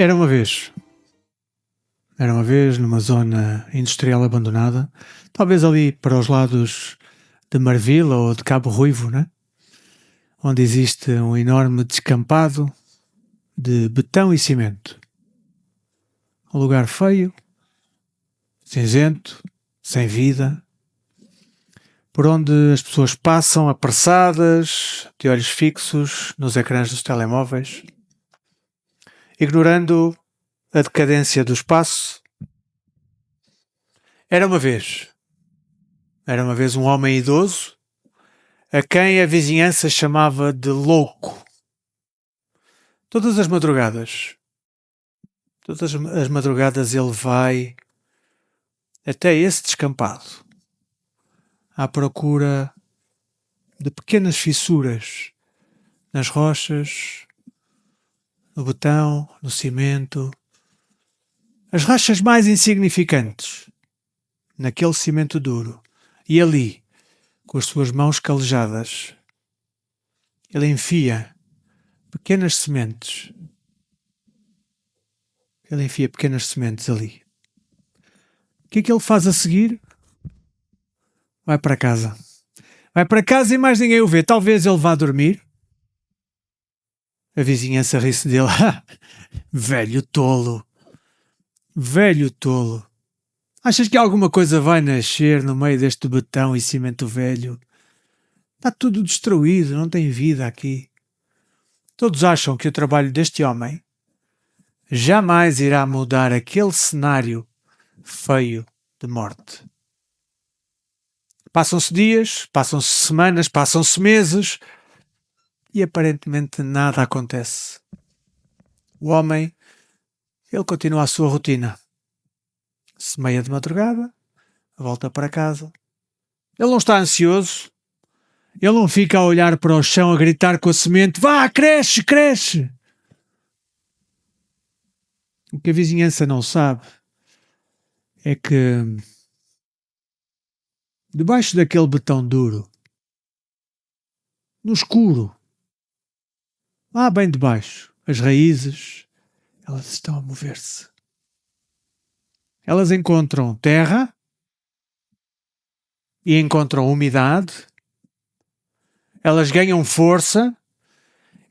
Era uma vez, numa zona industrial abandonada, talvez ali para os lados de Marvila ou de Cabo Ruivo, né? Onde existe um enorme descampado de betão e cimento. Um lugar feio, cinzento, sem vida, por onde as pessoas passam apressadas, de olhos fixos nos ecrãs dos telemóveis, ignorando a decadência do espaço. Era uma vez um homem idoso, a quem a vizinhança chamava de louco. Todas as madrugadas ele vai até esse descampado, à procura de pequenas fissuras nas rochas, no betão, no cimento, as rachas mais insignificantes, naquele cimento duro. E ali, com as suas mãos calejadas, ele enfia pequenas sementes. Ali. O que é que ele faz a seguir? Vai para casa. E mais ninguém o vê. Talvez ele vá dormir. A vizinhança ri-se dele. Velho tolo. Achas que alguma coisa vai nascer no meio deste betão e cimento velho? Está tudo destruído, não tem vida aqui. Todos acham que o trabalho deste homem jamais irá mudar aquele cenário feio de morte. Passam-se dias, passam-se semanas, passam-se meses e aparentemente nada acontece. O homem, ele continua a sua rotina. Semeia de madrugada, volta para casa. Ele não está ansioso. Ele não fica a olhar para o chão a gritar com a semente: vá, cresce, cresce! O que a vizinhança não sabe é que debaixo daquele betão duro, no escuro, lá bem debaixo, as raízes, elas estão a mover-se. Elas encontram terra e encontram umidade. Elas ganham força.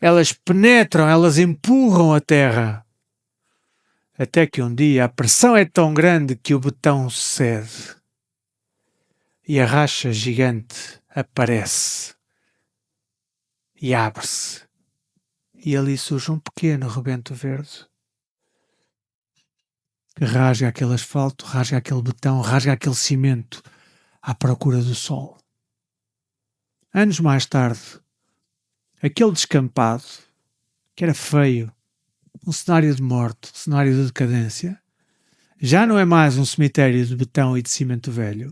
Elas penetram, elas empurram a terra. Até que um dia a pressão é tão grande que o betão cede. E a racha gigante aparece. E abre-se. E ali surge um pequeno rebento verde. Que rasga aquele asfalto, rasga aquele betão, rasga aquele cimento à procura do sol. Anos mais tarde, aquele descampado, que era feio, um cenário de morte, um cenário de decadência, já não é mais um cemitério de betão e de cimento velho.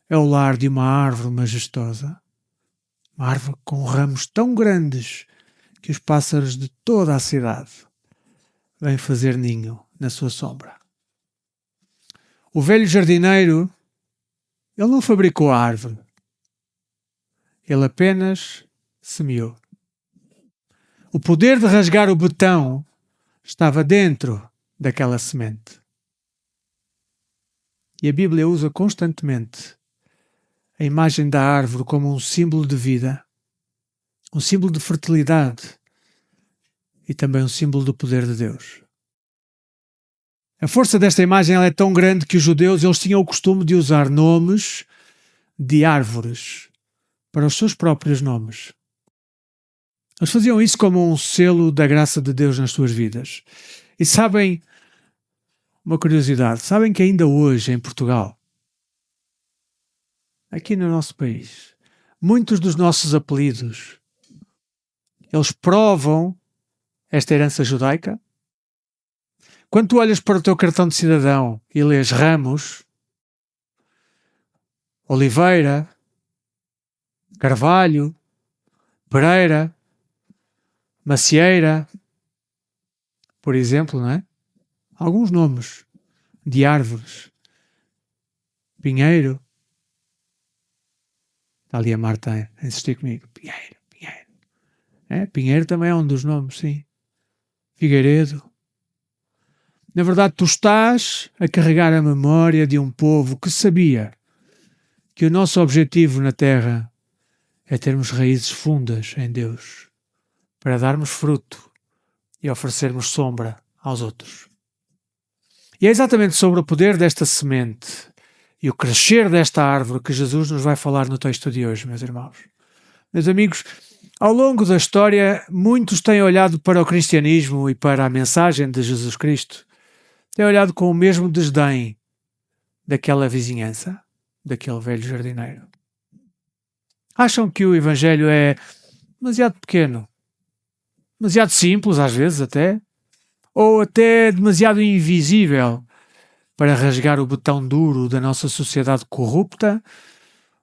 É o lar de uma árvore majestosa, uma árvore com ramos tão grandes que os pássaros de toda a cidade vêm fazer ninho na sua sombra. O velho jardineiro, ele não fabricou a árvore. Ele apenas semeou. O poder de rasgar o betão estava dentro daquela semente. E a Bíblia usa constantemente a imagem da árvore como um símbolo de vida, um símbolo de fertilidade e também um símbolo do poder de Deus. A força desta imagem ela é tão grande que os judeus eles tinham o costume de usar nomes de árvores para os seus próprios nomes. Eles faziam isso como um selo da graça de Deus nas suas vidas. E sabem, uma curiosidade, sabem que ainda hoje em Portugal, aqui no nosso país, muitos dos nossos apelidos, eles provam esta herança judaica? Quando tu olhas para o teu cartão de cidadão e lês Ramos, Oliveira, Carvalho, Pereira, Macieira, por exemplo, não é? Alguns nomes de árvores. Pinheiro. Está ali a Marta a insistir comigo. Pinheiro. Pinheiro também é um dos nomes, sim. Figueiredo. Na verdade, tu estás a carregar a memória de um povo que sabia que o nosso objetivo na Terra é termos raízes fundas em Deus, para darmos fruto e oferecermos sombra aos outros. E é exatamente sobre o poder desta semente e o crescer desta árvore que Jesus nos vai falar no texto de hoje, meus irmãos. Meus amigos, ao longo da história, muitos têm olhado para o cristianismo e para a mensagem de Jesus Cristo, têm olhado com o mesmo desdém daquela vizinhança, daquele velho jardineiro. Acham que o Evangelho é demasiado pequeno, demasiado simples, às vezes até, ou até demasiado invisível para rasgar o botão duro da nossa sociedade corrupta,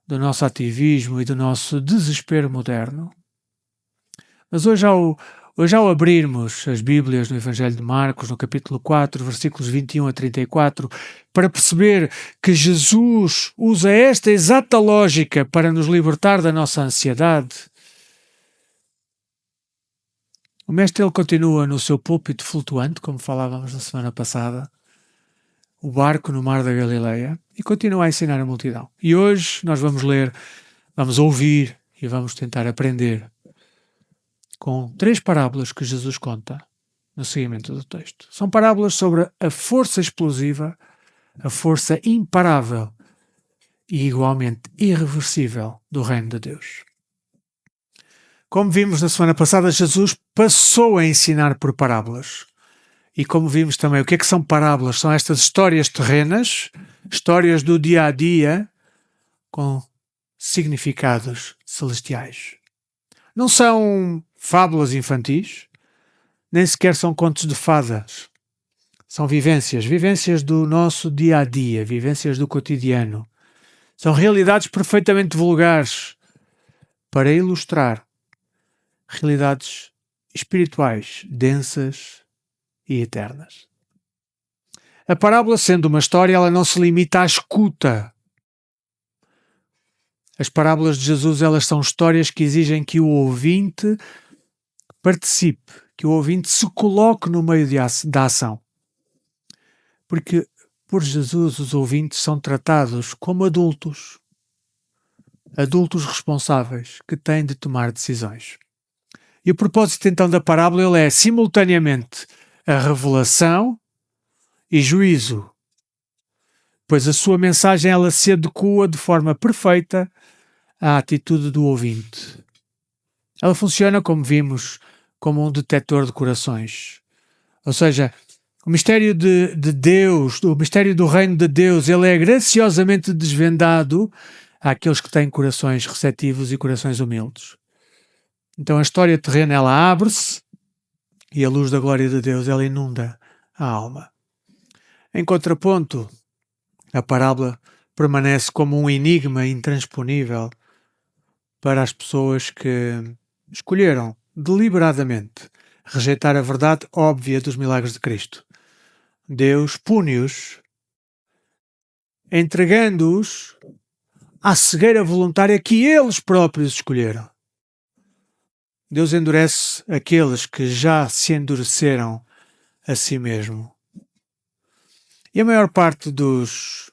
do nosso ativismo e do nosso desespero moderno. Mas hoje ao abrirmos as Bíblias no Evangelho de Marcos, no capítulo 4, versículos 21 a 34, para perceber que Jesus usa esta exata lógica para nos libertar da nossa ansiedade, o mestre ele continua no seu púlpito flutuante, como falávamos na semana passada, o barco no mar da Galileia, e continua a ensinar a multidão. E hoje nós vamos ler, vamos ouvir e vamos tentar aprender com 3 parábolas que Jesus conta no seguimento do texto. São parábolas sobre a força explosiva, a força imparável e igualmente irreversível do reino de Deus. Como vimos na semana passada, Jesus passou a ensinar por parábolas. E como vimos também, o que é que são parábolas? São estas histórias terrenas, histórias do dia a dia, com significados celestiais. Não são fábulas infantis, nem sequer são contos de fadas. São vivências do nosso dia a dia, vivências do cotidiano. São realidades perfeitamente vulgares para ilustrar realidades espirituais densas e eternas. A parábola, sendo uma história, ela não se limita à escuta. As parábolas de Jesus, elas são histórias que exigem que o ouvinte participe, que o ouvinte se coloque no meio da ação. Porque por Jesus os ouvintes são tratados como adultos responsáveis que têm de tomar decisões. E o propósito então da parábola ele é simultaneamente a revelação e juízo, pois a sua mensagem ela se adequa de forma perfeita à atitude do ouvinte. Ela funciona, como vimos, como um detector de corações. Ou seja, o mistério de Deus, o mistério do reino de Deus, ele é graciosamente desvendado àqueles que têm corações receptivos e corações humildes. Então a história terrena ela abre-se e a luz da glória de Deus ela inunda a alma. Em contraponto, a parábola permanece como um enigma intransponível para as pessoas que escolheram deliberadamente rejeitar a verdade óbvia dos milagres de Cristo. Deus pune-os, entregando-os à cegueira voluntária que eles próprios escolheram. Deus endurece aqueles que já se endureceram a si mesmo. E a maior parte dos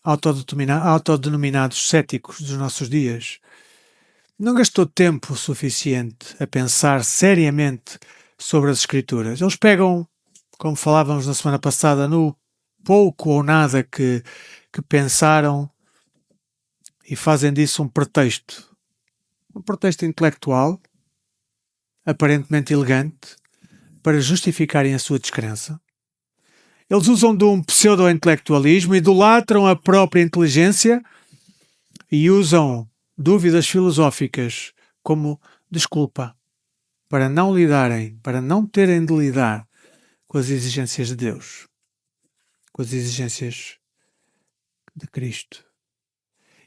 autodenominados céticos dos nossos dias não gastou tempo suficiente a pensar seriamente sobre as Escrituras. Eles pegam, como falávamos na semana passada, no pouco ou nada que pensaram e fazem disso um pretexto intelectual, aparentemente elegante, para justificarem a sua descrença. Eles usam de um pseudo-intelectualismo, idolatram a própria inteligência e usam dúvidas filosóficas como desculpa para não terem de lidar com as exigências de Deus, com as exigências de Cristo.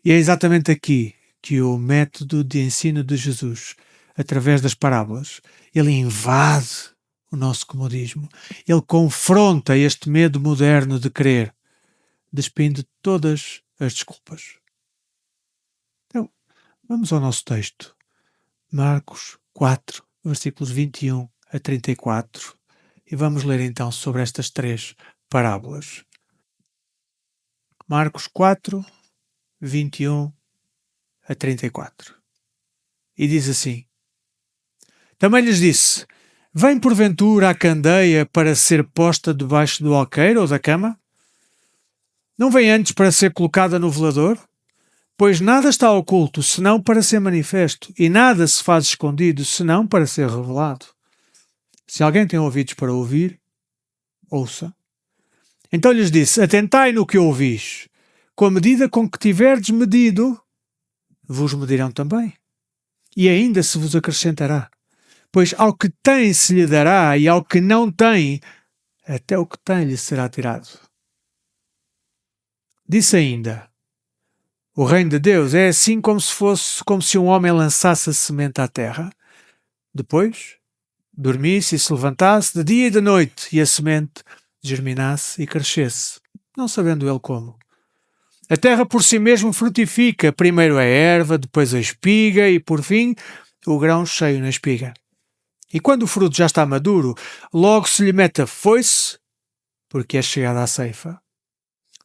E é exatamente aqui que o método de ensino de Jesus, através das parábolas, ele invade o nosso comodismo. Ele confronta este medo moderno de crer, despindo todas as desculpas. Então, vamos ao nosso texto. Marcos 4, versículos 21 a 34. E vamos ler então sobre estas 3 parábolas. Marcos 4, 21 a 34. E diz assim: Também lhes disse: Vem porventura a candeia para ser posta debaixo do alqueire ou da cama? Não vem antes para ser colocada no velador? Pois nada está oculto, senão para ser manifesto, e nada se faz escondido, senão para ser revelado. Se alguém tem ouvidos para ouvir, ouça. Então lhes disse: Atentai no que ouvis. Com a medida com que tiverdes medido, vos medirão também. E ainda se vos acrescentará. Pois ao que tem se lhe dará, e ao que não tem, até o que tem lhe será tirado. Disse ainda: O reino de Deus é assim como se um homem lançasse a semente à terra. Depois, dormisse e se levantasse de dia e de noite, e a semente germinasse e crescesse, não sabendo ele como. A terra por si mesmo frutifica, primeiro a erva, depois a espiga e, por fim, o grão cheio na espiga. E quando o fruto já está maduro, logo se lhe mete a foice, porque é chegada a ceifa.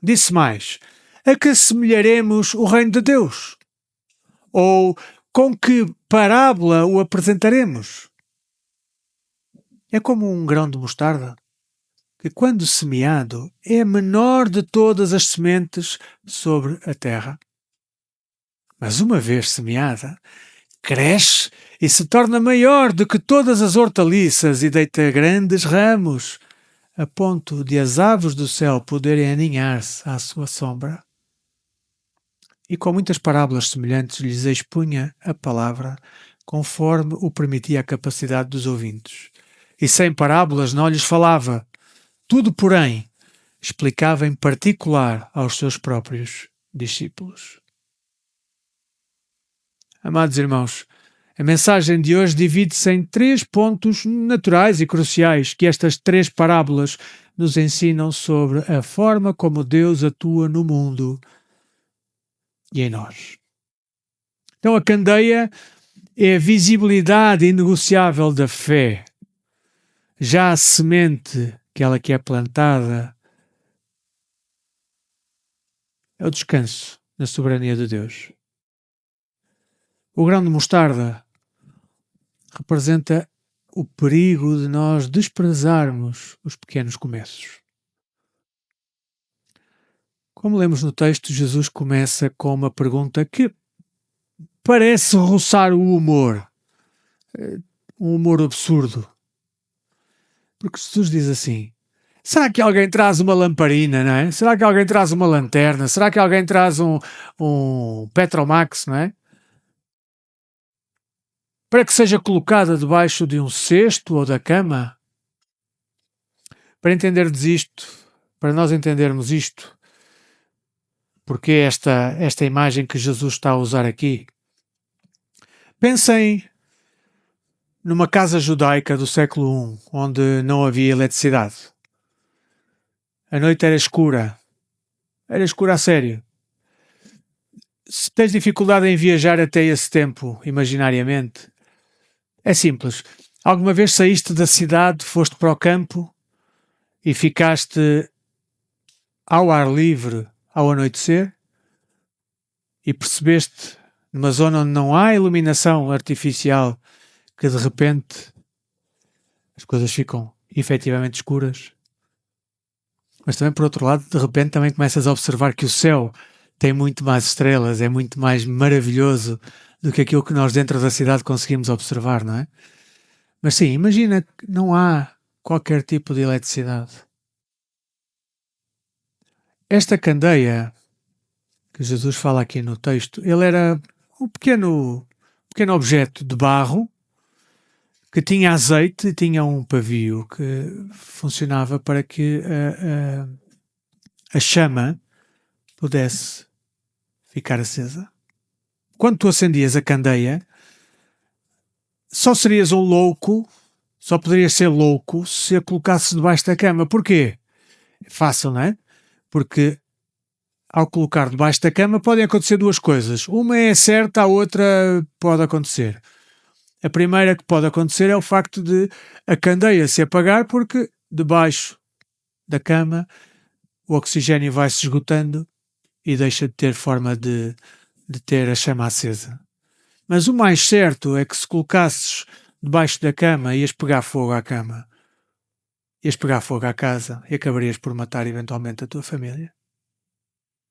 Disse mais: A que semelharemos o reino de Deus? Ou com que parábola o apresentaremos? É como um grão de mostarda, que quando semeado é a menor de todas as sementes sobre a terra. Mas uma vez semeada, cresce e se torna maior do que todas as hortaliças e deita grandes ramos, a ponto de as aves do céu poderem aninhar-se à sua sombra. E com muitas parábolas semelhantes lhes expunha a palavra, conforme o permitia a capacidade dos ouvintes. E sem parábolas não lhes falava. Tudo, porém, explicava em particular aos seus próprios discípulos. Amados irmãos, a mensagem de hoje divide-se em 3 pontos naturais e cruciais que estas 3 parábolas nos ensinam sobre a forma como Deus atua no mundo e em nós. Então, a candeia é a visibilidade inegociável da fé. Já a semente, aquela que é plantada, é o descanso na soberania de Deus. O grão de mostarda representa o perigo de nós desprezarmos os pequenos começos. Como lemos no texto, Jesus começa com uma pergunta que parece roçar o humor, um humor absurdo. Porque Jesus diz assim: será que alguém traz uma lamparina, não é? Será que alguém traz uma lanterna? Será que alguém traz um Petromax, não é? Para que seja colocada debaixo de um cesto ou da cama? Para entendermos isto, para nós entendermos isto, porque esta imagem que Jesus está a usar aqui, pensem numa casa judaica do século I, onde não havia eletricidade. A noite era escura a sério. Se tens dificuldade em viajar até esse tempo, imaginariamente, é simples. Alguma vez saíste da cidade, foste para o campo e ficaste ao ar livre ao anoitecer e percebeste, numa zona onde não há iluminação artificial, que de repente as coisas ficam efetivamente escuras. Mas também, por outro lado, de repente também começas a observar que o céu tem muito mais estrelas, é muito mais maravilhoso do que aquilo que nós dentro da cidade conseguimos observar, não é? Mas sim, imagina que não há qualquer tipo de eletricidade. Esta candeia que Jesus fala aqui no texto, ele era um pequeno objeto de barro que tinha azeite e tinha um pavio que funcionava para que a chama pudesse ficar acesa. Quando tu acendias a candeia, só serias um louco, só poderias ser louco se a colocasses debaixo da cama. Porquê? É fácil, não é? Porque ao colocar debaixo da cama podem acontecer 2 coisas. Uma é certa, a outra pode acontecer. A primeira que pode acontecer é o facto de a candeia se apagar porque debaixo da cama o oxigênio vai se esgotando e deixa de ter forma de ter a chama acesa. Mas o mais certo é que se colocasses debaixo da cama ias pegar fogo à cama, ias pegar fogo à casa e acabarias por matar eventualmente a tua família.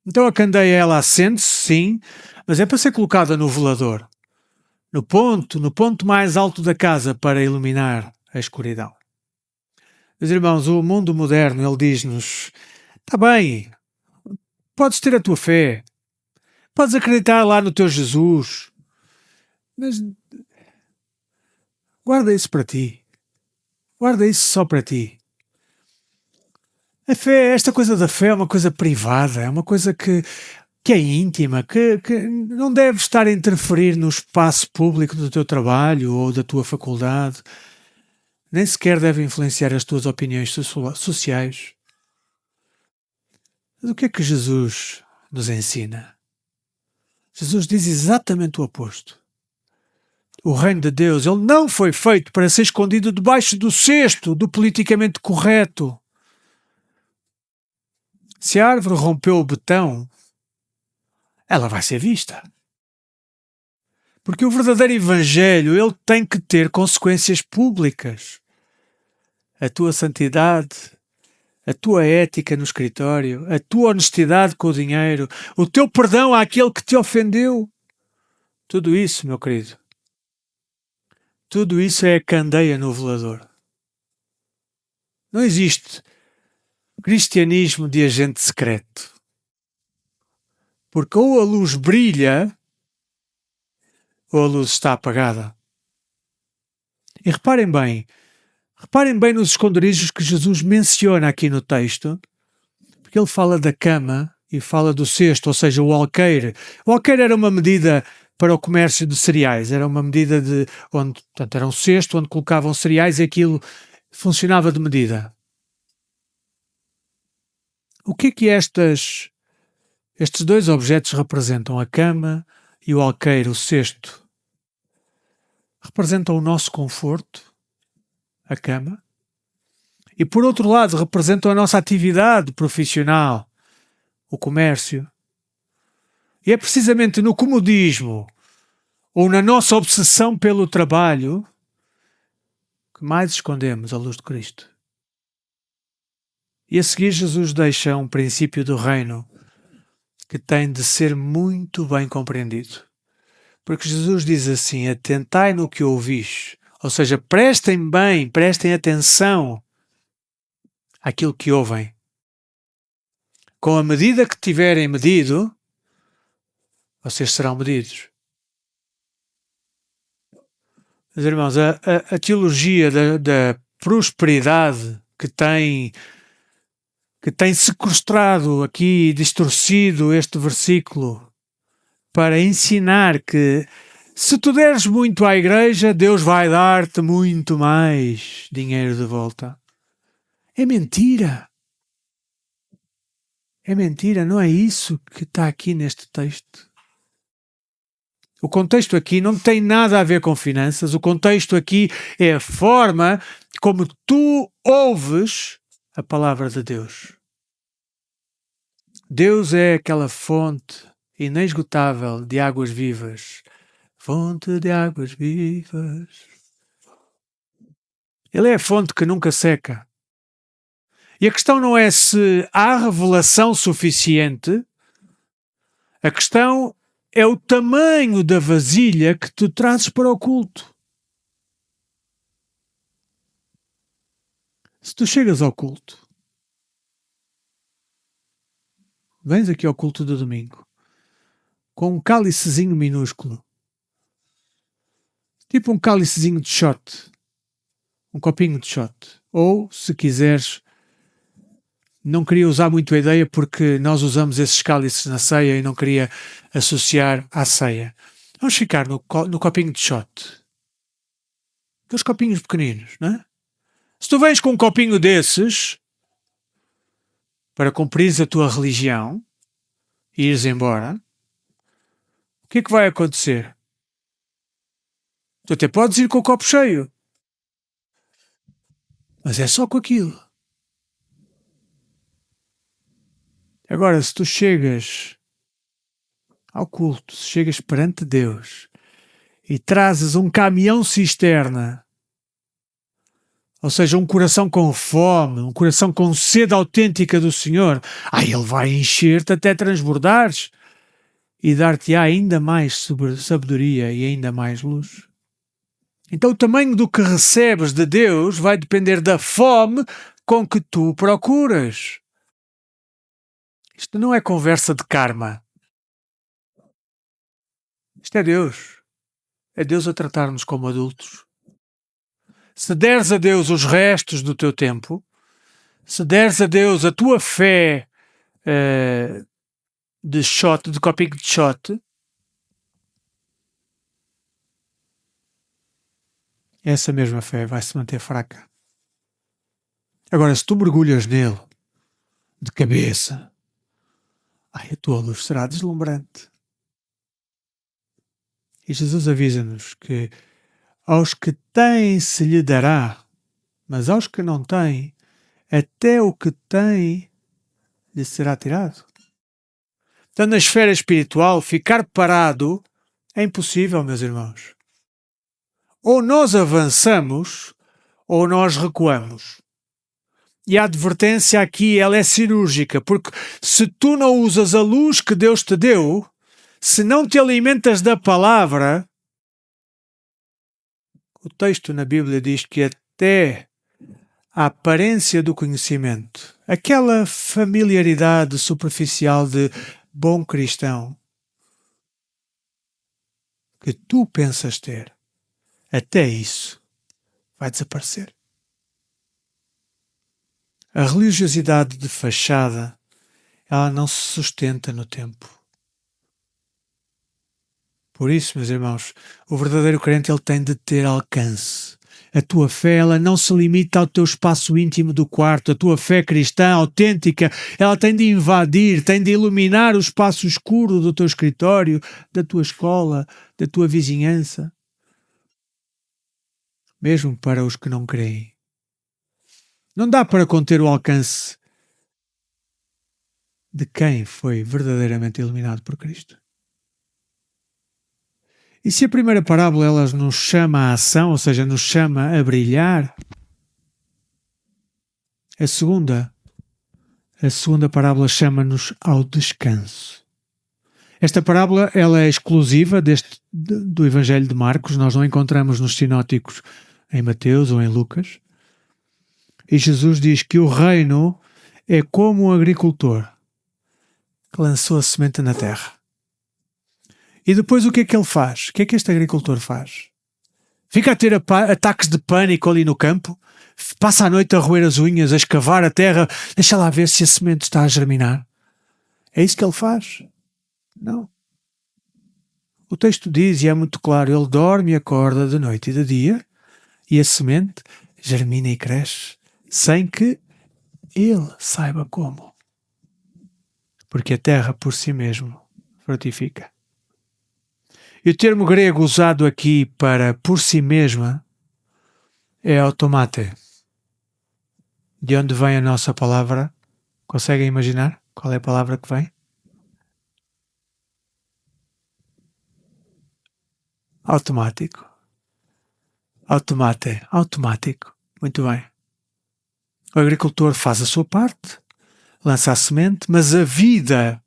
Então a candeia ela acende-se, sim, mas é para ser colocada no velador, no ponto mais alto da casa para iluminar a escuridão. Meus irmãos, o mundo moderno, ele diz-nos, está bem, podes ter a tua fé, podes acreditar lá no teu Jesus, mas guarda isso para ti. Guarda isso só para ti. A fé, esta coisa da fé é uma coisa privada, é uma coisa que é íntima, que não deve estar a interferir no espaço público do teu trabalho ou da tua faculdade. Nem sequer deve influenciar as tuas opiniões sociais. Mas o que é que Jesus nos ensina? Jesus diz exatamente o oposto. O reino de Deus, ele não foi feito para ser escondido debaixo do cesto do politicamente correto. Se a árvore rompeu o betão, ela vai ser vista. Porque o verdadeiro evangelho, ele tem que ter consequências públicas. A tua santidade, a tua ética no escritório, a tua honestidade com o dinheiro, o teu perdão àquele que te ofendeu. Tudo isso, meu querido, tudo isso é a candeia no velador. Não existe cristianismo de agente secreto. Porque ou a luz brilha, ou a luz está apagada. E reparem bem nos esconderijos que Jesus menciona aqui no texto, porque ele fala da cama e fala do cesto, ou seja, o alqueire. O alqueire era uma medida para o comércio de cereais, era uma medida de onde, portanto, era um cesto onde colocavam cereais e aquilo funcionava de medida. O que é que estes dois objetos representam? A cama e o alqueire, o cesto. Representam o nosso conforto, a cama, e por outro lado representam a nossa atividade profissional, o comércio. E é precisamente no comodismo ou na nossa obsessão pelo trabalho que mais escondemos a luz de Cristo. E a seguir Jesus deixa um princípio do reino que tem de ser muito bem compreendido. Porque Jesus diz assim, atentai no que ouvis, ou seja, prestem bem, prestem atenção àquilo que ouvem. Com a medida que tiverem medido, vocês serão medidos. Meus irmãos, a teologia da prosperidade que tem sequestrado aqui, distorcido este versículo para ensinar que se tu deres muito à igreja, Deus vai dar-te muito mais dinheiro de volta. É mentira. É mentira, não é isso que está aqui neste texto. O contexto aqui não tem nada a ver com finanças, o contexto aqui é a forma como tu ouves a palavra de Deus. Deus é aquela fonte inesgotável de águas vivas. Fonte de águas vivas. Ele é a fonte que nunca seca. E a questão não é se há revelação suficiente, a questão é o tamanho da vasilha que tu trazes para o culto. Se tu chegas ao culto, vens aqui ao culto do domingo, com um cálicezinho minúsculo, tipo um cálicezinho de shot, um copinho de shot, ou, se quiseres, não queria usar muito a ideia porque nós usamos esses cálices na ceia e não queria associar à ceia. Vamos ficar no copinho de shot. Aqueles copinhos pequeninos, não é? Se tu vens com um copinho desses para cumprires a tua religião e ires embora, o que é que vai acontecer? Tu até podes ir com o copo cheio, mas é só com aquilo. Agora, se tu chegas ao culto, se chegas perante Deus e trazes um caminhão cisterna, ou seja, um coração com fome, um coração com sede autêntica do Senhor, Ele vai encher-te até transbordares e dar-te ainda mais sabedoria e ainda mais luz. Então o tamanho do que recebes de Deus vai depender da fome com que tu procuras. Isto não é conversa de karma. Isto é Deus. É Deus a tratar-nos como adultos. Se deres a Deus os restos do teu tempo, se deres a Deus a tua fé de copinho de shot, essa mesma fé vai se manter fraca. Agora, se tu mergulhas nele, de cabeça, a tua luz será deslumbrante. E Jesus avisa-nos que aos que têm se lhe dará, mas aos que não têm, até o que têm lhe será tirado. Então, na esfera espiritual, ficar parado é impossível, meus irmãos. Ou nós avançamos, ou nós recuamos. E a advertência aqui, ela é cirúrgica, porque se tu não usas a luz que Deus te deu, se não te alimentas da palavra, o texto na Bíblia diz que até a aparência do conhecimento, aquela familiaridade superficial de bom cristão que tu pensas ter, até isso vai desaparecer. A religiosidade de fachada, ela não se sustenta no tempo. Por isso, meus irmãos, o verdadeiro crente ele tem de ter alcance. A tua fé, ela não se limita ao teu espaço íntimo do quarto. A tua fé cristã autêntica, ela tem de invadir, tem de iluminar o espaço escuro do teu escritório, da tua escola, da tua vizinhança. Mesmo para os que não creem. Não dá para conter o alcance de quem foi verdadeiramente iluminado por Cristo. E se a primeira parábola ela nos chama à ação, ou seja, nos chama a brilhar, a segunda parábola chama-nos ao descanso. Esta parábola ela é exclusiva do Evangelho de Marcos, nós não encontramos nos sinóticos em Mateus ou em Lucas. E Jesus diz que o reino é como um agricultor que lançou a semente na terra. E depois o que é que ele faz? O que é que este agricultor faz? Fica a ter ataques de pânico ali no campo? Passa a noite a roer as unhas, a escavar a terra, deixa lá ver se a semente está a germinar? É isso que ele faz? Não. O texto diz, e é muito claro, ele dorme e acorda de noite e de dia, e a semente germina e cresce, sem que ele saiba como. Porque a terra por si mesmo frutifica. E o termo grego usado aqui para por si mesma é automate. De onde vem a nossa palavra? Conseguem imaginar qual é a palavra que vem? Automático. Automate. Automático. Muito bem. O agricultor faz a sua parte, lança a semente, mas a vida,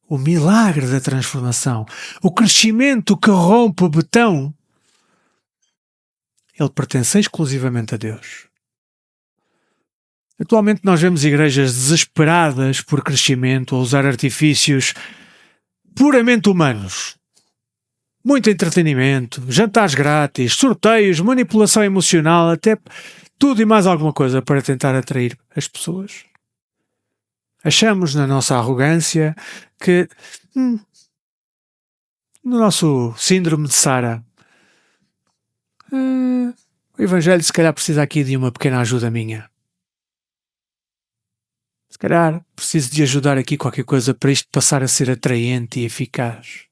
o milagre da transformação, o crescimento que rompe o betão, ele pertence exclusivamente a Deus. Atualmente nós vemos igrejas desesperadas por crescimento, a usar artifícios puramente humanos. Muito entretenimento, jantares grátis, sorteios, manipulação emocional, até tudo e mais alguma coisa para tentar atrair as pessoas. Achamos na nossa arrogância que no nosso síndrome de Sara o Evangelho se calhar precisa aqui de uma pequena ajuda minha. Se calhar preciso de ajudar aqui qualquer coisa para isto passar a ser atraente e eficaz.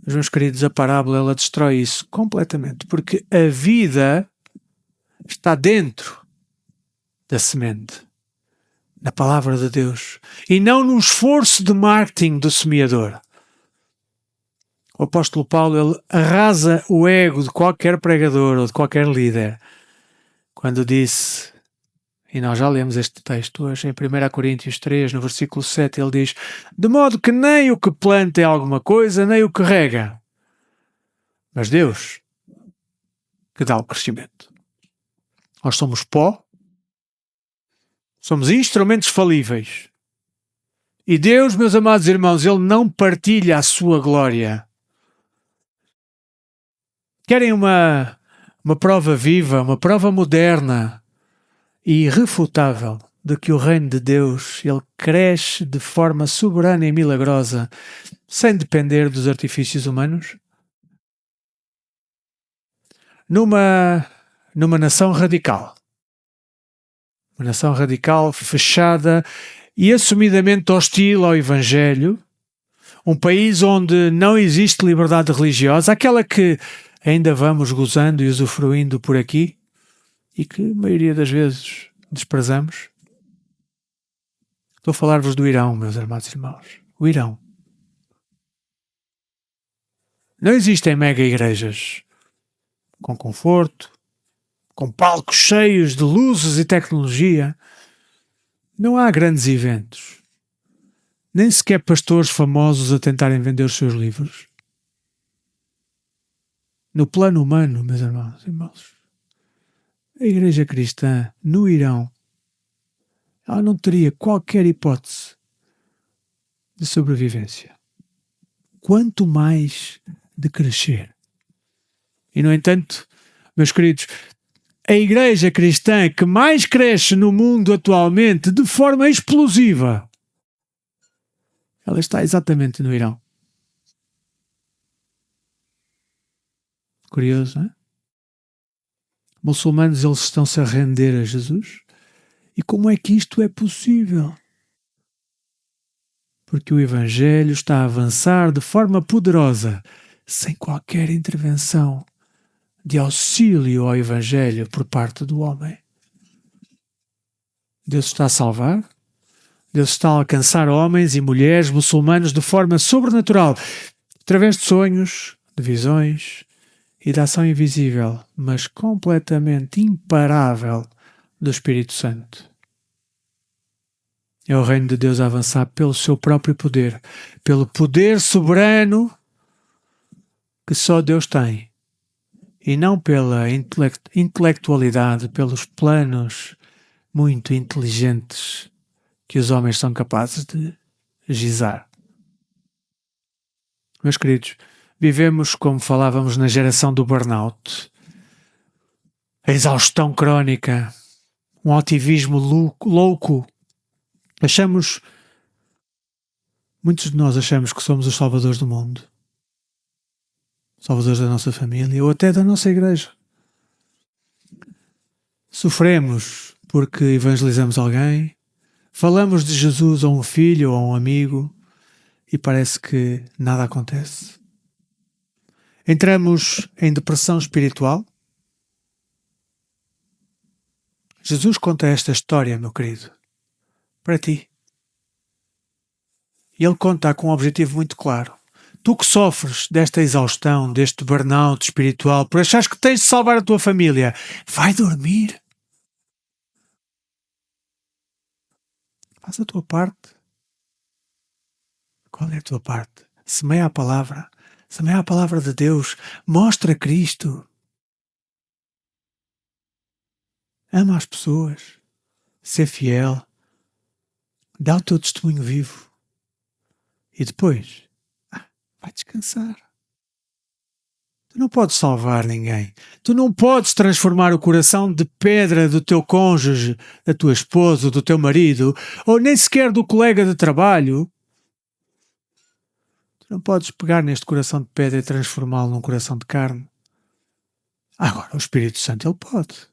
Mas, meus queridos, a parábola ela destrói isso completamente, porque a vida está dentro da semente, na palavra de Deus, e não no esforço de marketing do semeador. O apóstolo Paulo ele arrasa o ego de qualquer pregador ou de qualquer líder quando disse, e nós já lemos este texto hoje, em 1 Coríntios 3, no versículo 7, ele diz: de modo que nem o que planta é alguma coisa, nem o que rega, mas Deus que dá o crescimento. Nós somos pó, somos instrumentos falíveis. E Deus, meus amados irmãos, Ele não partilha a sua glória. Querem uma prova viva, uma prova moderna e irrefutável de que o reino de Deus ele cresce de forma soberana e milagrosa, sem depender dos artifícios humanos? Numa nação radical. Uma nação radical, fechada e assumidamente hostil ao Evangelho, um país onde não existe liberdade religiosa, aquela que ainda vamos gozando e usufruindo por aqui e que a maioria das vezes desprezamos. Estou a falar-vos do Irão, meus amados irmãos. O Irão. Não existem mega igrejas com conforto, com palcos cheios de luzes e tecnologia. Não há grandes eventos. Nem sequer pastores famosos a tentarem vender os seus livros. No plano humano, meus irmãos, a igreja cristã no Irão, ela não teria qualquer hipótese de sobrevivência. Quanto mais de crescer. E, no entanto, meus queridos, a igreja cristã que mais cresce no mundo atualmente de forma explosiva, ela está exatamente no Irão. Curioso, não é? Muçulmanos, eles estão-se a render a Jesus. E como é que isto é possível? Porque o Evangelho está a avançar de forma poderosa, sem qualquer intervenção de auxílio ao Evangelho por parte do homem. Deus está a salvar, Deus está a alcançar homens e mulheres muçulmanos de forma sobrenatural, através de sonhos, de visões e da ação invisível, mas completamente imparável do Espírito Santo. É o reino de Deus a avançar pelo seu próprio poder, pelo poder soberano que só Deus tem, e não pela intelectualidade, pelos planos muito inteligentes que os homens são capazes de gizar. Meus queridos, vivemos, como falávamos, na geração do burnout, a exaustão crónica, um ativismo louco. Muitos de nós achamos que somos os salvadores do mundo, salvadores da nossa família ou até da nossa igreja. Sofremos porque evangelizamos alguém, falamos de Jesus a um filho ou a um amigo e parece que nada acontece. Entramos em depressão espiritual. Jesus conta esta história, meu querido, para ti. E ele conta com um objetivo muito claro. Tu que sofres desta exaustão, deste burnout espiritual, por achares que tens de salvar a tua família, vai dormir. Faz a tua parte. Qual é a tua parte? Semeia a palavra de Deus, mostra Cristo. Ama as pessoas, ser fiel, dá o teu testemunho vivo. E depois, vai descansar. Tu não podes salvar ninguém. Tu não podes transformar o coração de pedra do teu cônjuge, da tua esposa, do teu marido, ou nem sequer do colega de trabalho. Tu não podes pegar neste coração de pedra e transformá-lo num coração de carne. Agora, o Espírito Santo, ele pode.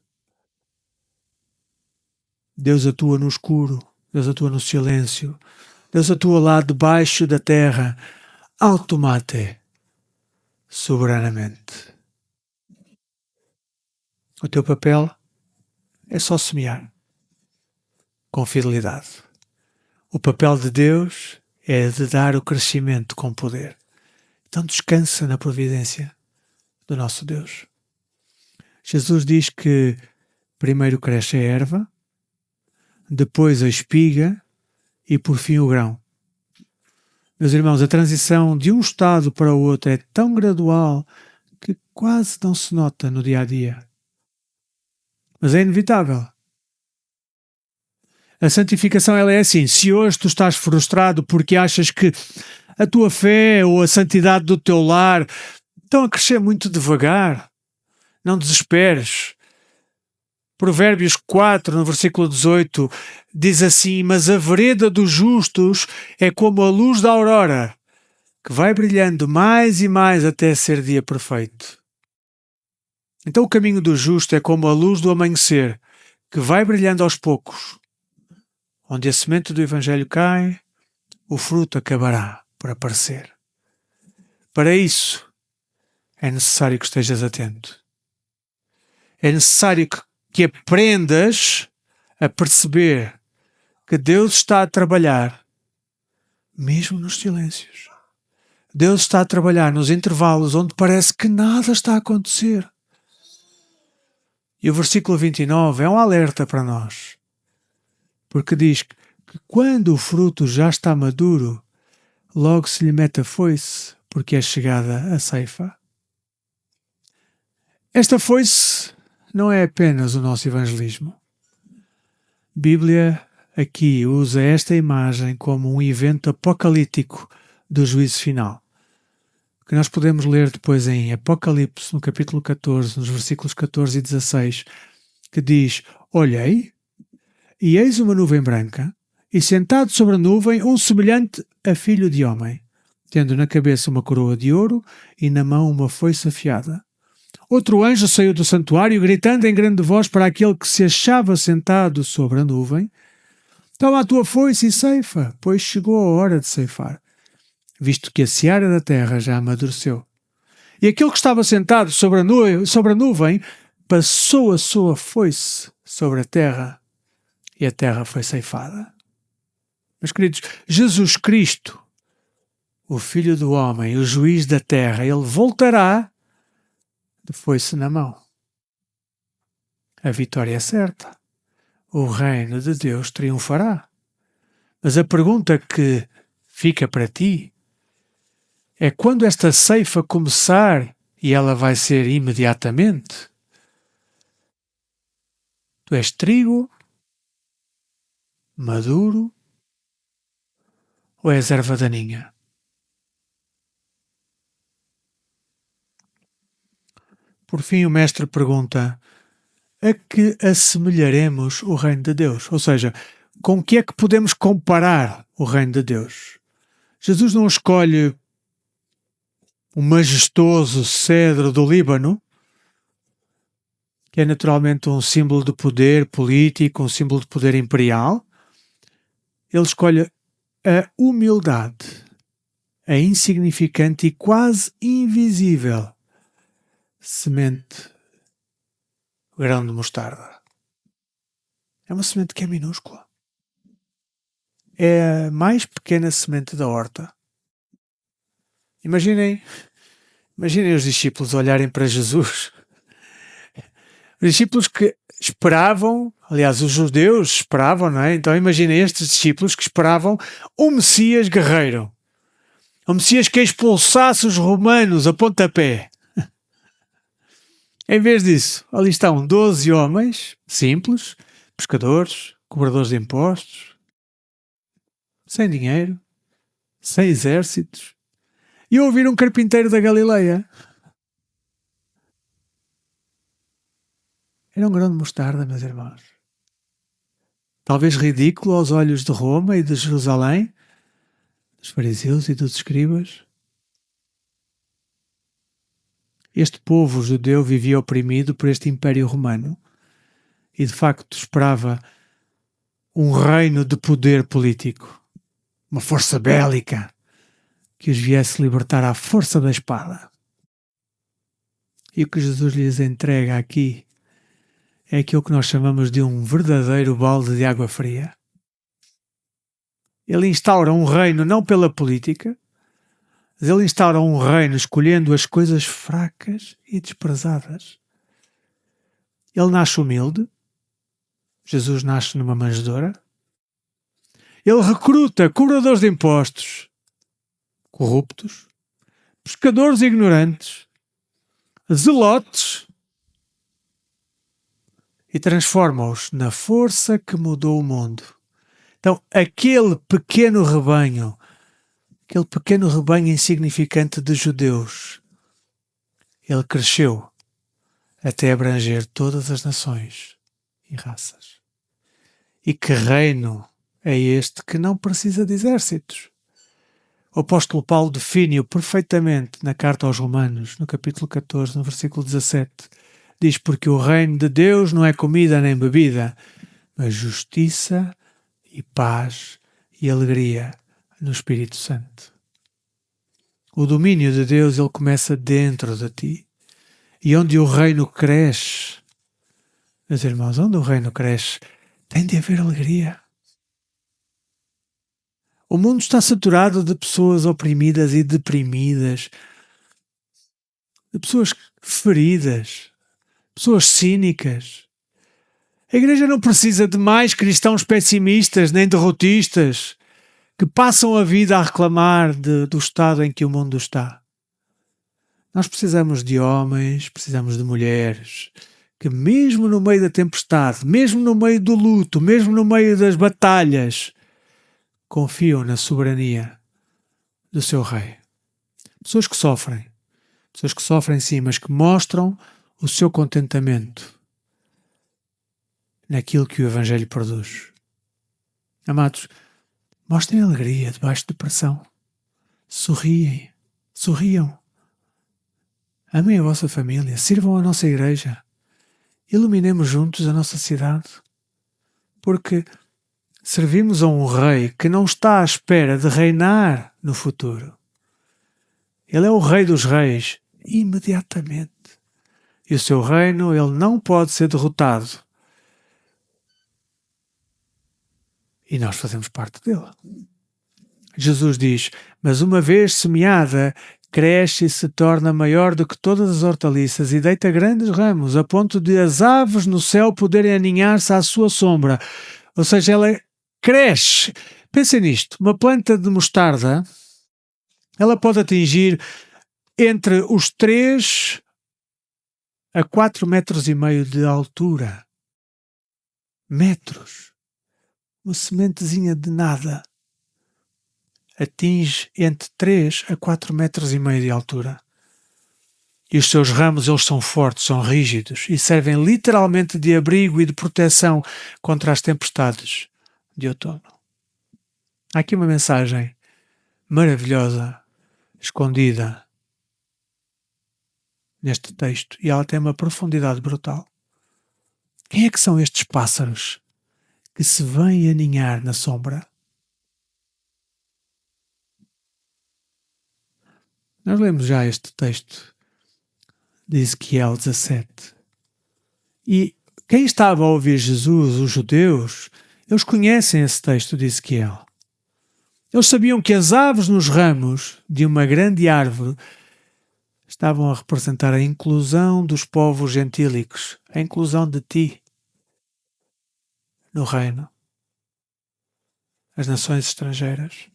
Deus atua no escuro, Deus atua no silêncio, Deus atua lá debaixo da terra, automate. soberanamente. O teu papel é só semear, com fidelidade. O papel de Deus é de dar o crescimento com poder. Então descansa na providência do nosso Deus. Jesus diz que primeiro cresce a erva, depois a espiga e por fim o grão. Meus irmãos, a transição de um estado para o outro é tão gradual que quase não se nota no dia a dia. Mas é inevitável. A santificação ela é assim. Se hoje tu estás frustrado porque achas que a tua fé ou a santidade do teu lar estão a crescer muito devagar, não desesperes. Provérbios 4, no versículo 18, diz assim: mas a vereda dos justos é como a luz da aurora, que vai brilhando mais e mais até ser dia perfeito. Então o caminho do justo é como a luz do amanhecer, que vai brilhando aos poucos. Onde a semente do Evangelho cai, o fruto acabará por aparecer. Para isso, é necessário que estejas atento. É necessário que aprendas a perceber que Deus está a trabalhar, mesmo nos silêncios. Deus está a trabalhar nos intervalos onde parece que nada está a acontecer. E o versículo 29 é um alerta para nós, porque diz que quando o fruto já está maduro, logo se lhe mete a foice, porque é chegada a ceifa. Esta foice não é apenas o nosso evangelismo. A Bíblia aqui usa esta imagem como um evento apocalíptico do juízo final, que nós podemos ler depois em Apocalipse, no capítulo 14, nos versículos 14 e 16, que diz: olhei, e eis uma nuvem branca, e sentado sobre a nuvem um semelhante a filho de homem, tendo na cabeça uma coroa de ouro e na mão uma foice afiada. Outro anjo saiu do santuário, gritando em grande voz para aquele que se achava sentado sobre a nuvem: toma a tua foice e ceifa, pois chegou a hora de ceifar, visto que a seara da terra já amadureceu. E aquele que estava sentado sobre a nuvem passou a sua foice sobre a terra, e a terra foi ceifada. Meus queridos, Jesus Cristo, o Filho do Homem, o Juiz da terra, ele voltará de foice na mão. A vitória é certa. O reino de Deus triunfará. Mas a pergunta que fica para ti é: quando esta ceifa começar, e ela vai ser imediatamente, tu és trigo maduro ou és erva daninha? Por fim, o mestre pergunta: a que assemelharemos o reino de Deus? Ou seja, com que é que podemos comparar o reino de Deus? Jesus não escolhe o majestoso cedro do Líbano, que é naturalmente um símbolo de poder político, um símbolo de poder imperial. Ele escolhe a humildade, a insignificante e quase invisível semente, o grão de mostarda. É uma semente que é minúscula. É a mais pequena semente da horta. Imaginem os discípulos olharem para Jesus. Os discípulos que esperavam, aliás, os judeus esperavam, não é? Então imaginem estes discípulos que esperavam um Messias guerreiro. Um Messias que expulsasse os romanos a pontapé. Em vez disso, ali estão 12 homens simples, pescadores, cobradores de impostos, sem dinheiro, sem exércitos, e ouvir um carpinteiro da Galileia. Era um grão de mostarda, meus irmãos. Talvez ridículo aos olhos de Roma e de Jerusalém, dos fariseus e dos escribas. Este povo judeu vivia oprimido por este império romano e de facto esperava um reino de poder político, uma força bélica que os viesse libertar à força da espada. E o que Jesus lhes entrega aqui é aquilo que nós chamamos de um verdadeiro balde de água fria. Ele instaura um reino não pela política, mas ele instaura um reino escolhendo as coisas fracas e desprezadas. Ele nasce humilde. Jesus nasce numa manjedoura. Ele recruta cobradores de impostos, corruptos, pescadores ignorantes, zelotes, e transforma-os na força que mudou o mundo. Então, aquele pequeno rebanho insignificante de judeus, ele cresceu até abranger todas as nações e raças. E que reino é este que não precisa de exércitos? O apóstolo Paulo define-o perfeitamente na carta aos Romanos, no capítulo 14, no versículo 17. Diz: porque o reino de Deus não é comida nem bebida, mas justiça e paz e alegria no Espírito Santo. O domínio de Deus, ele começa dentro de ti. E onde o reino cresce, meus irmãos, onde o reino cresce, tem de haver alegria. O mundo está saturado de pessoas oprimidas e deprimidas, de pessoas feridas, pessoas cínicas. A igreja não precisa de mais cristãos pessimistas nem derrotistas que passam a vida a reclamar do estado em que o mundo está. Nós precisamos de homens, precisamos de mulheres que mesmo no meio da tempestade, mesmo no meio do luto, mesmo no meio das batalhas, confiam na soberania do seu Rei. Pessoas que sofrem sim, mas que mostram o seu contentamento naquilo que o Evangelho produz. Amados, mostrem alegria debaixo de pressão. Sorriam. Amem a vossa família, sirvam a nossa igreja. Iluminemos juntos a nossa cidade. Porque servimos a um rei que não está à espera de reinar no futuro. Ele é o rei dos reis, imediatamente. E o seu reino, ele não pode ser derrotado. E nós fazemos parte dele. Jesus diz: mas uma vez semeada, cresce e se torna maior do que todas as hortaliças e deita grandes ramos, a ponto de as aves no céu poderem aninhar-se à sua sombra. Ou seja, ela cresce. Pensem nisto. Uma planta de mostarda, ela pode atingir entre os 3 a 4,5 metros de altura. Metros. Uma sementezinha de nada atinge entre 3 a 4,5 metros de altura. E os seus ramos, eles são fortes, são rígidos e servem literalmente de abrigo e de proteção contra as tempestades de outono. Há aqui uma mensagem maravilhosa, escondida neste texto, e ela tem uma profundidade brutal. Quem é que são estes pássaros que se vêm aninhar na sombra? Nós lemos já este texto de Ezequiel 17. E quem estava a ouvir Jesus, os judeus, eles conhecem esse texto de Ezequiel. Eles sabiam que as aves nos ramos de uma grande árvore estavam a representar a inclusão dos povos gentílicos, a inclusão de ti no reino, as nações estrangeiras.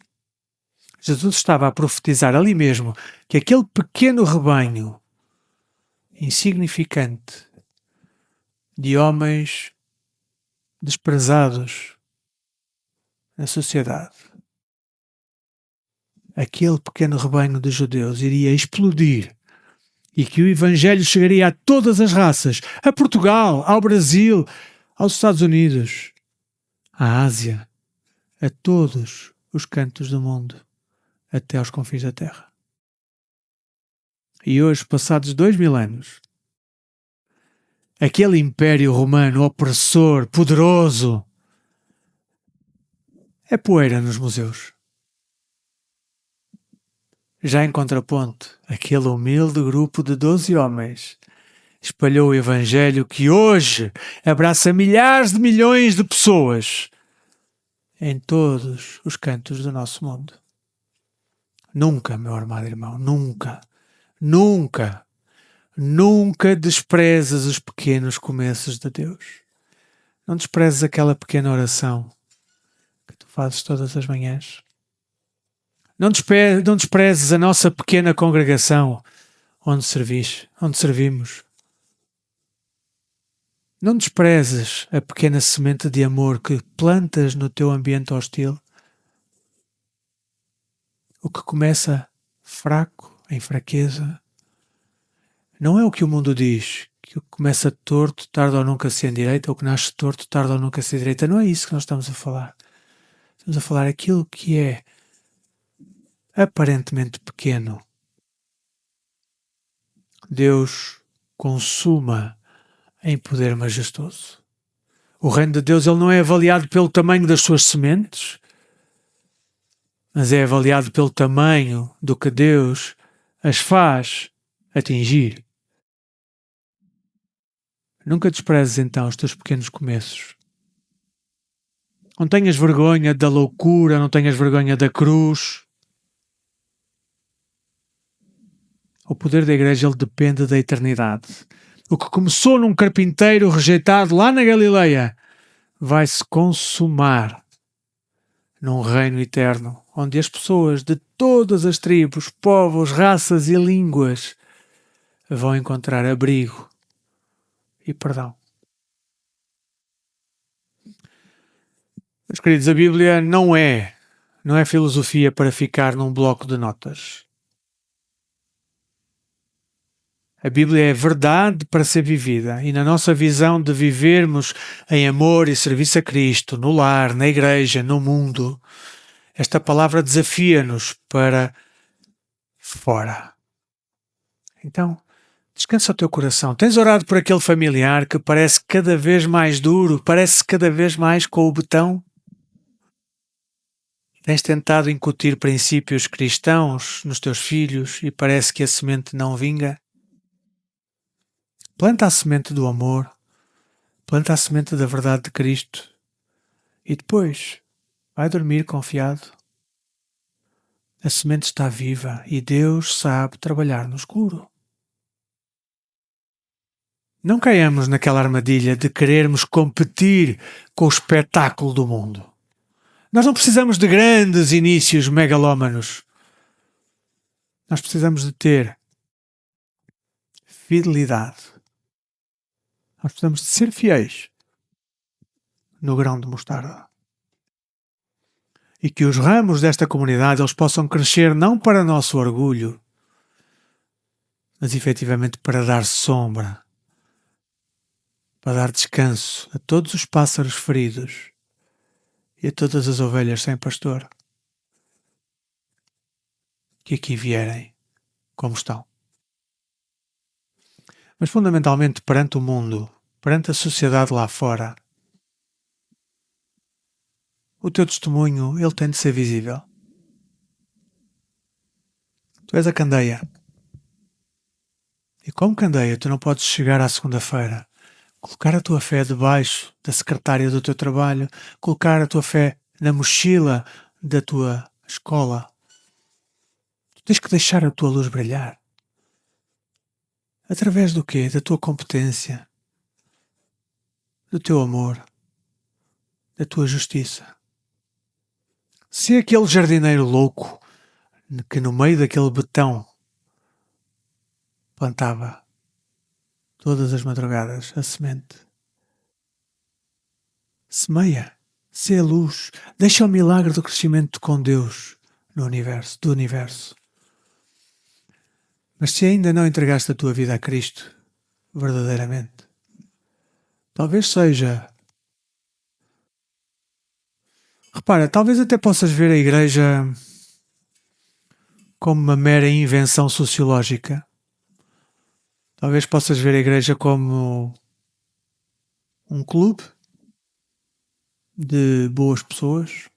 Jesus estava a profetizar ali mesmo que aquele pequeno rebanho insignificante de homens desprezados na sociedade, aquele pequeno rebanho de judeus iria explodir e que o Evangelho chegaria a todas as raças, a Portugal, ao Brasil, aos Estados Unidos, à Ásia, a todos os cantos do mundo, até aos confins da terra. E hoje, passados 2000 anos, aquele império romano opressor, poderoso, é poeira nos museus. Já em contraponto, aquele humilde grupo de 12 homens espalhou o Evangelho que hoje abraça milhares de milhões de pessoas em todos os cantos do nosso mundo. Nunca, meu amado irmão, nunca, nunca, nunca desprezes os pequenos começos de Deus. Não desprezes aquela pequena oração que tu fazes todas as manhãs. Não desprezes a nossa pequena congregação onde servimos. Não desprezes a pequena semente de amor que plantas no teu ambiente hostil. O que começa fraco, em fraqueza, não é o que o mundo diz, que o que começa torto, tarde ou nunca se endireita, ou que nasce torto, tarde ou nunca se endireita. Não é isso que nós estamos a falar. Estamos a falar aquilo que é aparentemente pequeno. Deus consuma em poder majestoso. O reino de Deus ele não é avaliado pelo tamanho das suas sementes, mas é avaliado pelo tamanho do que Deus as faz atingir. Nunca desprezes então os teus pequenos começos. Não tenhas vergonha da loucura, não tenhas vergonha da cruz. O poder da igreja ele depende da eternidade. O que começou num carpinteiro rejeitado lá na Galileia vai se consumar num reino eterno, onde as pessoas de todas as tribos, povos, raças e línguas vão encontrar abrigo e perdão. Meus queridos, a Bíblia não é filosofia para ficar num bloco de notas. A Bíblia é verdade para ser vivida e na nossa visão de vivermos em amor e serviço a Cristo, no lar, na igreja, no mundo, esta palavra desafia-nos para fora. Então, descansa o teu coração. Tens orado por aquele familiar que parece cada vez mais duro, parece cada vez mais com o betão? Tens tentado incutir princípios cristãos nos teus filhos e parece que a semente não vinga? Planta a semente do amor, planta a semente da verdade de Cristo e depois vai dormir confiado. A semente está viva e Deus sabe trabalhar no escuro. Não caiamos naquela armadilha de querermos competir com o espetáculo do mundo. Nós não precisamos de grandes inícios megalómanos. Nós precisamos de ter fidelidade. Nós precisamos de ser fiéis no grão de mostarda. E que os ramos desta comunidade eles possam crescer não para nosso orgulho, mas efetivamente para dar sombra, para dar descanso a todos os pássaros feridos e a todas as ovelhas sem pastor que aqui vierem como estão. Mas fundamentalmente perante o mundo, perante a sociedade lá fora, o teu testemunho ele tem de ser visível. Tu és a candeia. E como candeia, tu não podes chegar à segunda-feira, colocar a tua fé debaixo da secretária do teu trabalho, colocar a tua fé na mochila da tua escola. Tu tens que deixar a tua luz brilhar. Através do quê? Da tua competência, do teu amor, da tua justiça. Se aquele jardineiro louco que no meio daquele betão plantava todas as madrugadas a semente, semeia, sê a luz, deixa o milagre do crescimento com Deus no universo, do universo. Mas se ainda não entregaste a tua vida a Cristo, verdadeiramente, talvez seja... Repara, talvez até possas ver a igreja como uma mera invenção sociológica. Talvez possas ver a igreja como um clube de boas pessoas.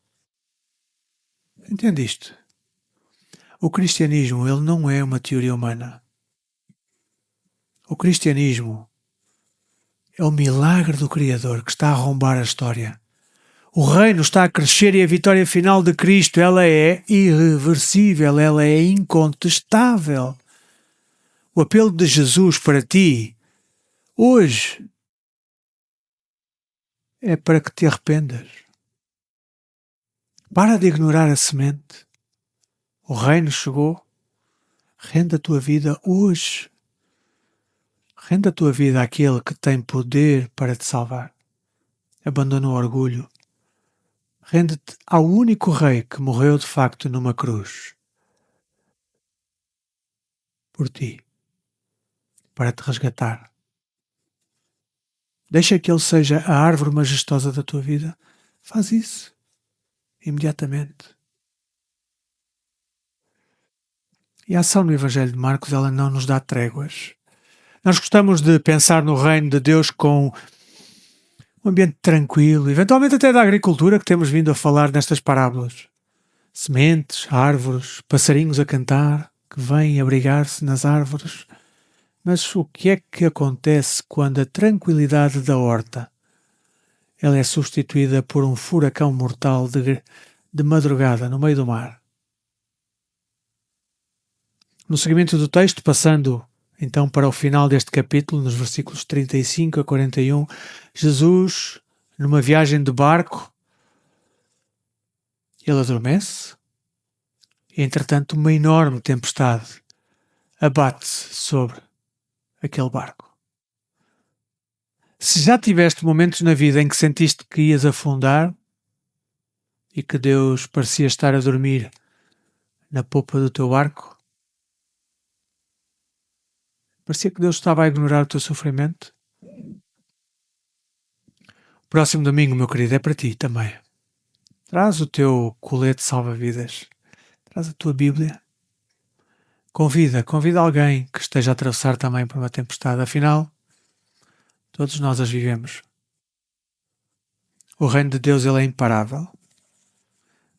Entende isto? O cristianismo, ele não é uma teoria humana. O cristianismo é o milagre do Criador que está a arrombar a história. O reino está a crescer e a vitória final de Cristo, ela é irreversível, ela é incontestável. O apelo de Jesus para ti, hoje, é para que te arrependas. Para de ignorar a semente. O reino chegou. Rende a tua vida hoje. Rende a tua vida àquele que tem poder para te salvar. Abandona o orgulho. Rende-te ao único rei que morreu de facto numa cruz. Por ti. Para te resgatar. Deixa que ele seja a árvore majestosa da tua vida. Faz isso. Imediatamente. E a ação no Evangelho de Marcos, ela não nos dá tréguas. Nós gostamos de pensar no reino de Deus com um ambiente tranquilo, eventualmente até da agricultura que temos vindo a falar nestas parábolas. Sementes, árvores, passarinhos a cantar, que vêm abrigar-se nas árvores. Mas o que é que acontece quando a tranquilidade da horta ela é substituída por um furacão mortal de madrugada no meio do mar? No seguimento do texto, passando então para o final deste capítulo, nos versículos 35 a 41, Jesus, numa viagem de barco, ele adormece e, entretanto, uma enorme tempestade abate-se sobre aquele barco. Se já tiveste momentos na vida em que sentiste que ias afundar e que Deus parecia estar a dormir na popa do teu barco, parecia que Deus estava a ignorar o teu sofrimento. Próximo domingo, meu querido, é para ti também. Traz o teu colete salva-vidas. Traz a tua Bíblia. Convida alguém que esteja a atravessar também por uma tempestade. Afinal, todos nós as vivemos. O reino de Deus, ele é imparável.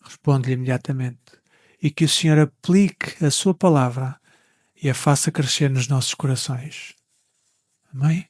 Responde-lhe imediatamente. E que o Senhor aplique a sua palavra e a faça crescer nos nossos corações. Amém?